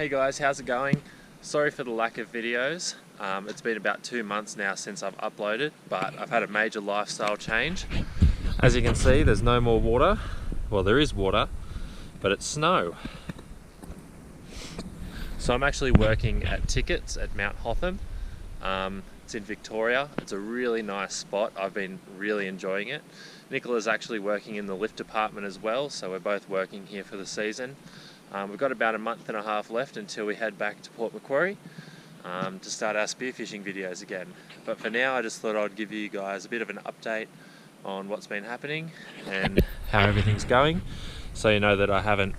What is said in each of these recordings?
Hey guys, how's it going? Sorry for the lack of videos. It's been about 2 months now since I've uploaded, but I've had a major lifestyle change. As you can see, there's no more water. Well, there is water, but it's snow. So I'm actually working at Tickets at Mount Hotham. It's in Victoria. It's a really nice spot. I've been really enjoying it. Nicola's actually working in the lift department as well, so we're both working here for the season. We've got about a month and a half left until we head back to Port Macquarie to start our spearfishing videos again. But for now, I just thought I'd give you guys a bit of an update on what's been happening and how everything's going, so you know that I haven't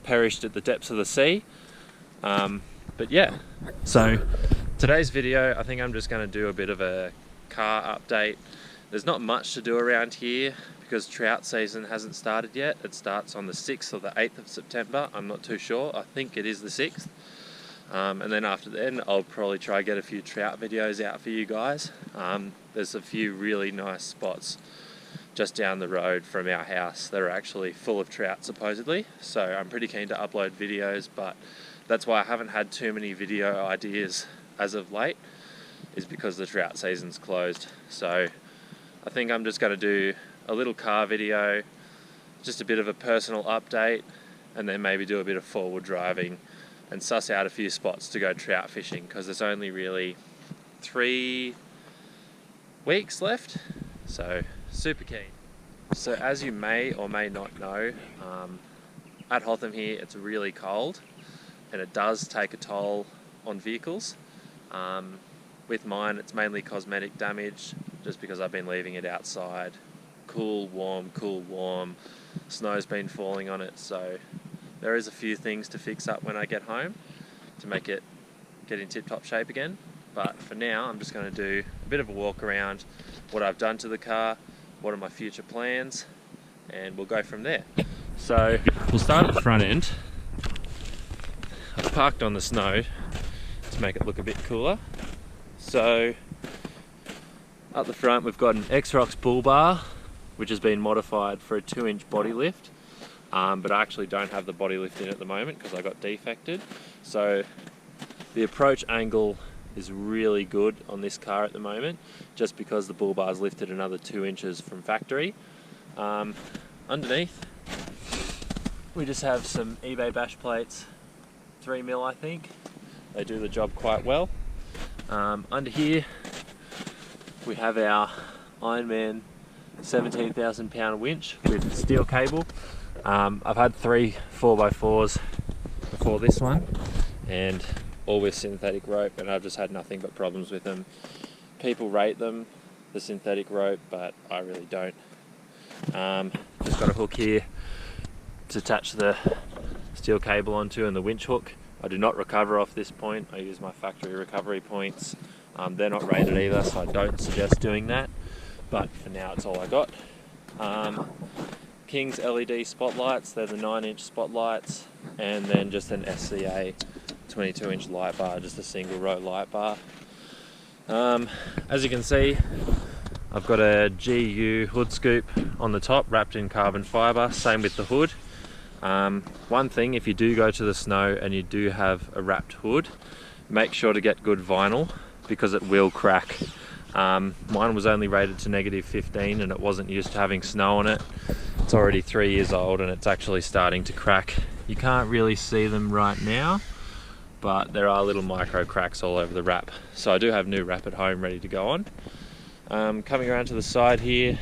perished at the depths of the sea. But yeah, so today's video, I think I'm just going to do a bit of a car update. There's not much to do around here because trout season hasn't started yet. It starts on the 6th or the 8th of September. I'm not too sure. I think it is the 6th. And then after then, I'll probably try to get a few trout videos out for you guys. There's a few really nice spots just down the road from our house that are actually full of trout supposedly. So I'm pretty keen to upload videos, but that's why I haven't had too many video ideas as of late, is because the trout season's closed. So I think I'm just going to do a little car video, just a bit of a personal update, and then maybe do a bit of forward driving and suss out a few spots to go trout fishing, because there's only really 3 weeks left, so super keen. So as you may or may not know, at Hotham here it's really cold and it does take a toll on vehicles. With mine it's mainly cosmetic damage, just because I've been leaving it outside. Cool, warm. Snow's been falling on it, so there is a few things to fix up when I get home to make it get in tip-top shape again. But for now, I'm just going to do a bit of a walk around, what I've done to the car, what are my future plans, and we'll go from there. So we'll start at the front end. I've parked on the snow to make it look a bit cooler. So up the front we've got an X-Rocks bull bar, which has been modified for a 2-inch body lift, but I actually don't have the body lift in at the moment because I got defected. So the approach angle is really good on this car at the moment, just because the bull bar's lifted another 2 inches from factory. Underneath we just have some eBay bash plates, 3mm I think. They do the job quite well. Under here we have our Ironman 17,000 pound winch with steel cable. I've had 3 4x4s before this one, and all with synthetic rope, and I've just had nothing but problems with them. People rate them, the synthetic rope, but I really don't. Just got a hook here to attach the steel cable onto, and the winch hook. I do not recover off this point. I use my factory recovery points. They're not rated either, so I don't suggest doing that. But for now, it's all I got. King's LED spotlights, they're the 9-inch spotlights, and then just an SCA 22-inch light bar, just a single row light bar. As you can see, I've got a GU hood scoop on the top wrapped in carbon fibre, same with the hood. One thing, if you do go to the snow and you do have a wrapped hood, make sure to get good vinyl, because it will crack. Mine was only rated to -15 and it wasn't used to having snow on it. It's already 3 years old and it's actually starting to crack. You can't really see them right now, but there are little micro cracks all over the wrap. So I do have new wrap at home ready to go on. Coming around to the side here,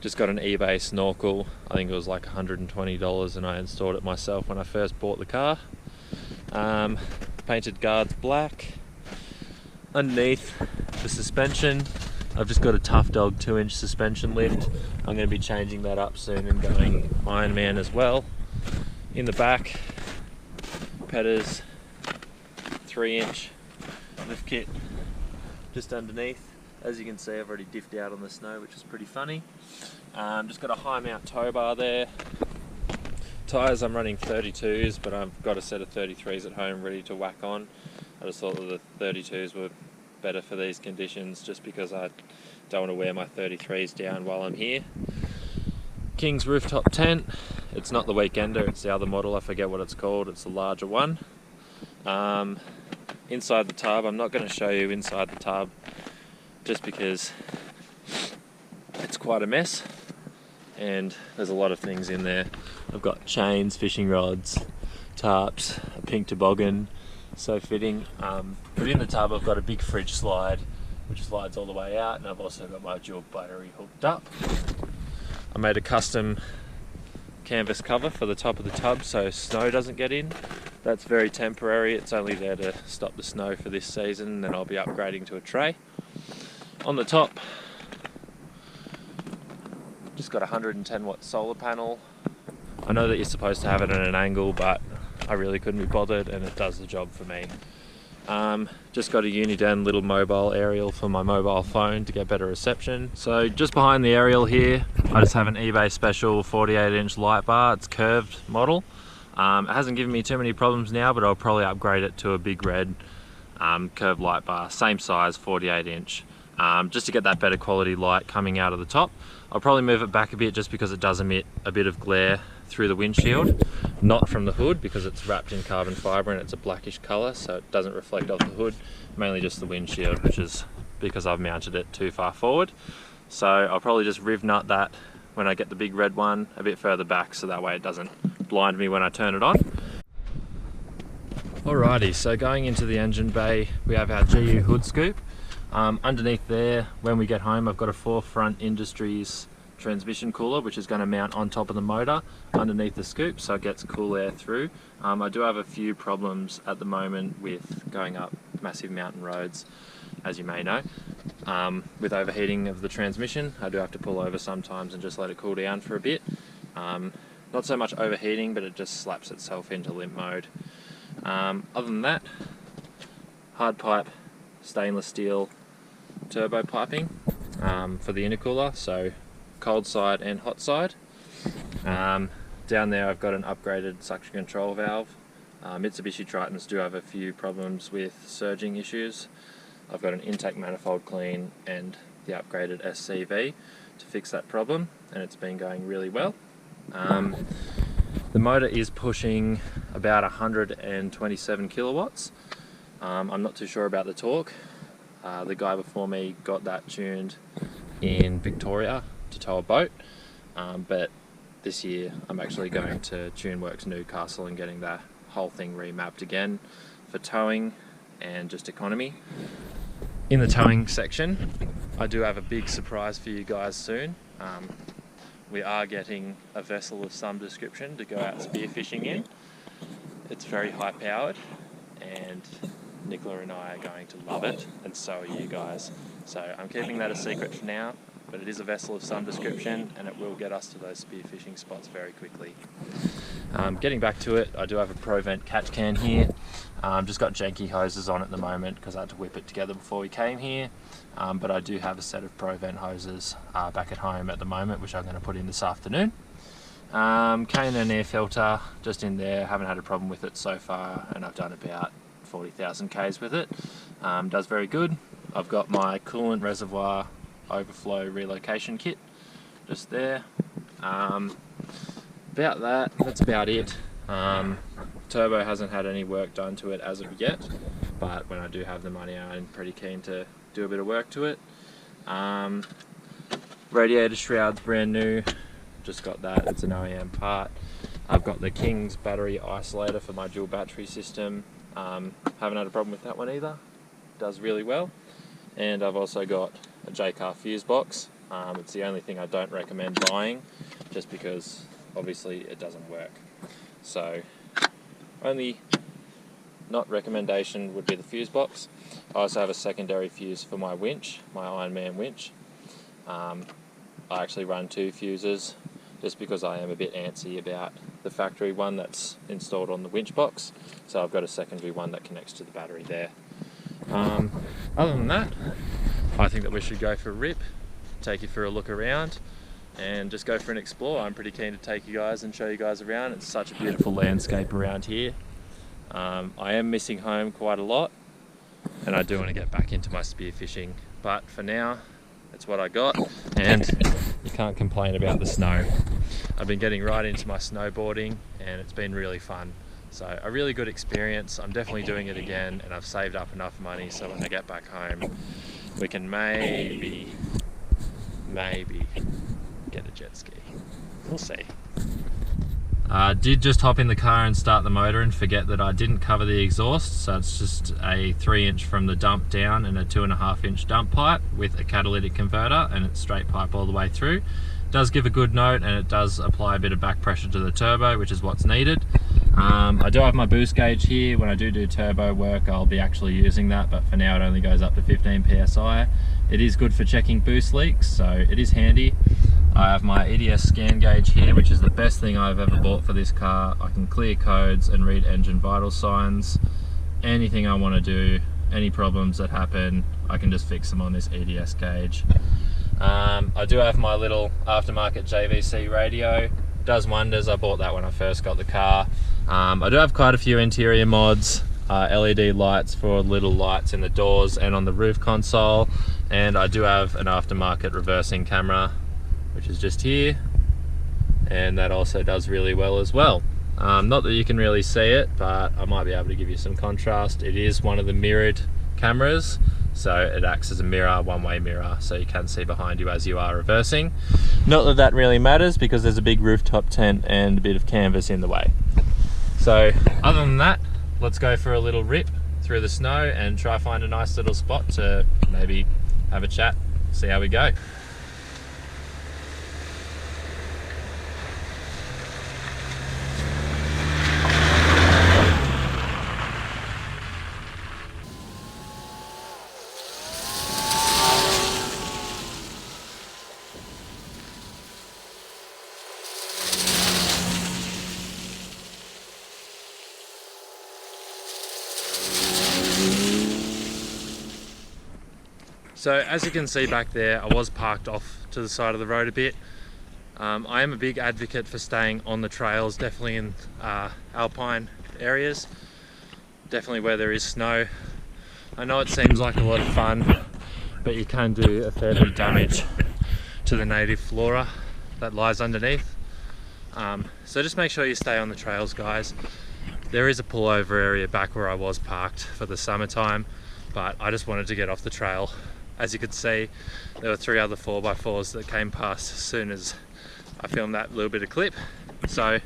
just got an eBay snorkel. I think it was like $120 and I installed it myself when I first bought the car. Painted guards black. Underneath the suspension, I've just got a Tough Dog 2-inch suspension lift. I'm going to be changing that up soon and going Ironman as well. In the back, Petters 3-inch lift kit just underneath. As you can see, I've already diffed out on the snow, which is pretty funny. Just got a high mount tow bar there. Tyres, I'm running 32s, but I've got a set of 33s at home ready to whack on. I just thought that the 32s were better for these conditions, just because I don't want to wear my 33s down while I'm here. King's rooftop tent, It's not the Weekender, it's the other model, I forget what it's called, it's the larger one. Inside the tub, I'm not going to show you inside the tub just because it's quite a mess and there's a lot of things in there. I've got chains, fishing rods, tarps, a pink toboggan, so fitting. But in the tub I've got a big fridge slide which slides all the way out, and I've also got my dual battery hooked up. I made a custom canvas cover for the top of the tub so snow doesn't get in. That's very temporary, it's only there to stop the snow for this season, and then I'll be upgrading to a tray. On the top, just got a 110 watt solar panel. I know that you're supposed to have it at an angle, but I really couldn't be bothered and it does the job for me. Just got a Uniden little mobile aerial for my mobile phone to get better reception. So just behind the aerial here, I just have an eBay special 48-inch light bar. It's curved model. It hasn't given me too many problems now, but I'll probably upgrade it to a big red curved light bar, same size, 48-inch, just to get that better quality light coming out of the top. I'll probably move it back a bit just because it does emit a bit of glare through the windshield, not from the hood because it's wrapped in carbon fibre and it's a blackish colour, so it doesn't reflect off the hood, mainly just the windshield, which is because I've mounted it too far forward. So I'll probably just riv nut that when I get the big red one a bit further back, so that way it doesn't blind me when I turn it on. Alrighty, so going into the engine bay, we have our GU hood scoop. Underneath there, when we get home, I've got a 4Front Industries transmission cooler, which is going to mount on top of the motor underneath the scoop, so it gets cool air through. I do have a few problems at the moment with going up massive mountain roads, as you may know. With overheating of the transmission, I do have to pull over sometimes and just let it cool down for a bit. Not so much overheating, but it just slaps itself into limp mode. Other than that, hard pipe stainless steel turbo piping for the intercooler, so cold side and hot side. Down there I've got an upgraded suction control valve. Mitsubishi Tritons do have a few problems with surging issues. I've got an intake manifold clean and the upgraded SCV to fix that problem, and it's been going really well. The motor is pushing about 127 kilowatts. I'm not too sure about the torque. The guy before me got that tuned in Victoria to tow a boat, but this year I'm actually going to TuneWorks Newcastle and getting the whole thing remapped again for towing and just economy. In the towing section, I do have a big surprise for you guys soon. We are getting a vessel of some description to go out spearfishing in. It's very high powered and Nicola and I are going to love it, and so are you guys. So I'm keeping that a secret for now, but it is a vessel of some description and it will get us to those spearfishing spots very quickly. Getting back to it, I do have a ProVent catch can here. Just got janky hoses on at the moment because I had to whip it together before we came here. But I do have a set of ProVent hoses back at home at the moment, which I'm going to put in this afternoon. K&N air filter just in there, haven't had a problem with it so far, and I've done about 40,000 Ks with it. Does very good. I've got my coolant reservoir overflow relocation kit just there. About that's about it. Turbo hasn't had any work done to it as of yet, but when I do have the money, I'm pretty keen to do a bit of work to it. Radiator shroud's brand new, just got that, it's an OEM part. I've got the King's battery isolator for my dual battery system. Haven't had a problem with that one either, does really well. And I've also got a J-car fuse box. It's the only thing I don't recommend buying, just because obviously it doesn't work. So only not recommendation would be the fuse box. I also have a secondary fuse for my winch, my Ironman winch. I actually run 2 fuses just because I am a bit antsy about the factory one that's installed on the winch box, so I've got a secondary one that connects to the battery there. Other than that, I think that we should go for a rip, take you for a look around and just go for an explore. I'm pretty keen to take you guys and show you guys around. It's such a beautiful landscape around here. I am missing home quite a lot and I do want to get back into my spearfishing, but for now it's what I got and you can't complain about the snow. I've been getting right into my snowboarding and it's been really fun. So a really good experience. I'm definitely doing it again, and I've saved up enough money so when I get back home we can maybe get a jet ski. We'll see. I did just hop in the car and start the motor and forget that I didn't cover the exhaust, so it's just a 3-inch from the dump down and a 2.5-inch dump pipe with a catalytic converter, and it's straight pipe all the way through. It does give a good note, and it does apply a bit of back pressure to the turbo, which is what's needed. I do have my boost gauge here. When I do turbo work, I'll be actually using that, but for now it only goes up to 15 psi. It is good for checking boost leaks, so it is handy. I have my EDS scan gauge here, which is the best thing I've ever bought for this car. I can clear codes and read engine vital signs. Anything I want to do, any problems that happen, I can just fix them on this EDS gauge. I do have my little aftermarket JVC radio. Does wonders. I bought that when I first got the car. I do have quite a few interior mods, LED lights for little lights in the doors and on the roof console, and I do have an aftermarket reversing camera, which is just here, and that also does really well as well. Not that you can really see it, but I might be able to give you some contrast. It is one of the mirrored cameras, so it acts as a mirror, one-way mirror, so you can see behind you as you are reversing. Not that that really matters because there's a big rooftop tent and a bit of canvas in the way. So other than that, let's go for a little rip through the snow and try find a nice little spot to maybe have a chat, see how we go. So as you can see back there, I was parked off to the side of the road a bit. I am a big advocate for staying on the trails, definitely in alpine areas, definitely where there is snow. I know it seems like a lot of fun, but you can do a fair bit of damage to the native flora that lies underneath. So just make sure you stay on the trails, guys. There is a pullover area back where I was parked for the summertime, but I just wanted to get off the trail. As you could see, there were 3 other 4x4s that came past as soon as I filmed that little bit of clip. So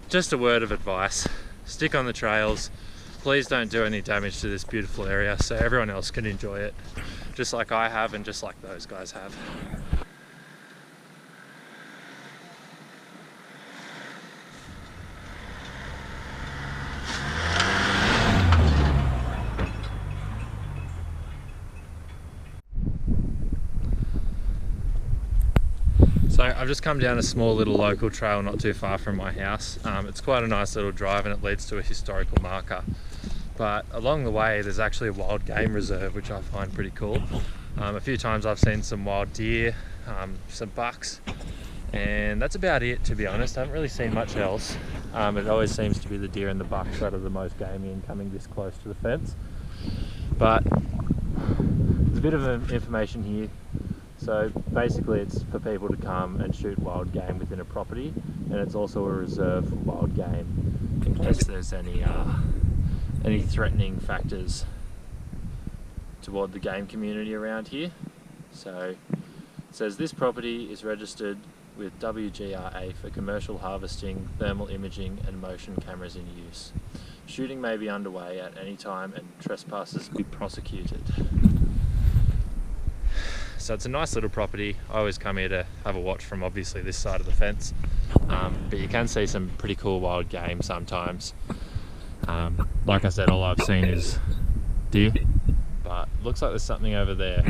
just a word of advice, stick on the trails. Please don't do any damage to this beautiful area so everyone else can enjoy it, just like I have and just like those guys have. So I've just come down a small little local trail not too far from my house. It's quite a nice little drive and it leads to a historical marker. But along the way there's actually a wild game reserve, which I find pretty cool. A few times I've seen some wild deer, some bucks, and that's about it, to be honest. I haven't really seen much else. It always seems to be the deer and the bucks that are the most gamey and coming this close to the fence. But there's a bit of information here. So basically it's for people to come and shoot wild game within a property, and it's also a reserve for wild game in case there's any threatening factors toward the game community around here. So it says this property is registered with WGRA for commercial harvesting, thermal imaging and motion cameras in use. Shooting may be underway at any time and trespassers be prosecuted. So it's a nice little property. I always come here to have a watch from obviously this side of the fence, but you can see some pretty cool wild game sometimes. Like I said, all I've seen is deer, but looks like there's something over there.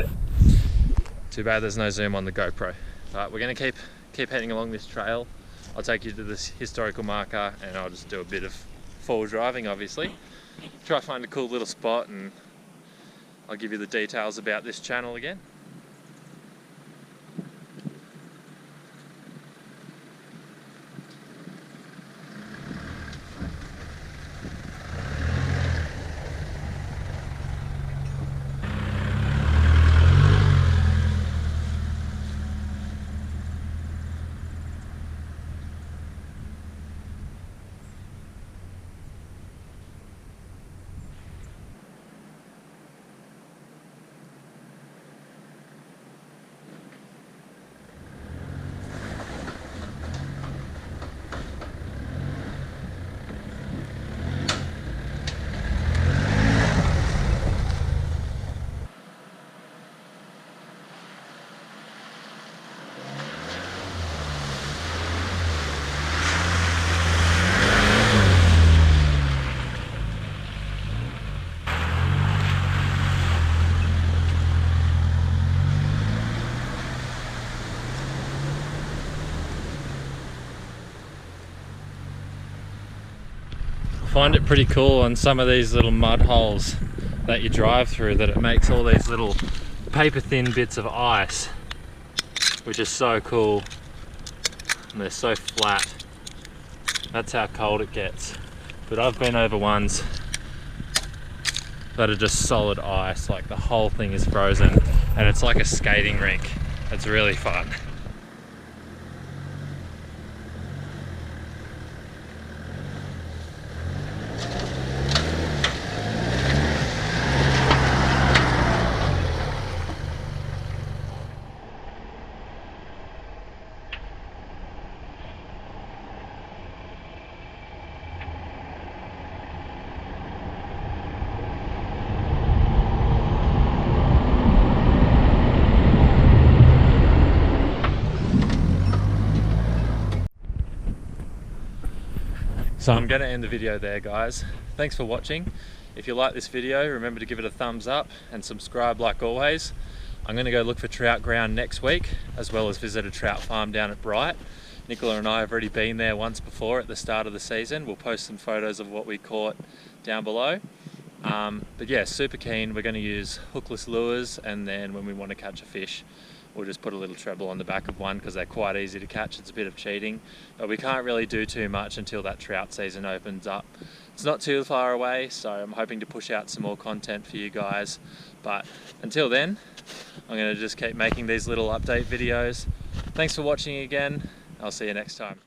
Too bad there's no zoom on the GoPro. But we're going to keep heading along this trail. I'll take you to this historical marker and I'll just do a bit of forward driving, obviously. Try to find a cool little spot, and I'll give you the details about this channel again. find it pretty cool on some of these little mud holes that you drive through that it makes all these little paper thin bits of ice, which is so cool, and they're so flat. That's how cold it gets. But I've been over ones that are just solid ice, like the whole thing is frozen, and it's like a skating rink. It's really fun. So I'm going to end the video there, guys. Thanks for watching. If you like this video, remember to give it a thumbs up and subscribe like always. I'm going to go look for trout ground next week, as well as visit a trout farm down at Bright. Nicola and I have already been there once before at the start of the season. We'll post some photos of what we caught down below. But yeah, super keen. We're going to use hookless lures, and then when we want to catch a fish, we'll just put a little treble on the back of one because they're quite easy to catch. It's a bit of cheating, but we can't really do too much until that trout season opens up. It's not too far away, so I'm hoping to push out some more content for you guys. But until then, I'm going to just keep making these little update videos. Thanks for watching again. I'll see you next time.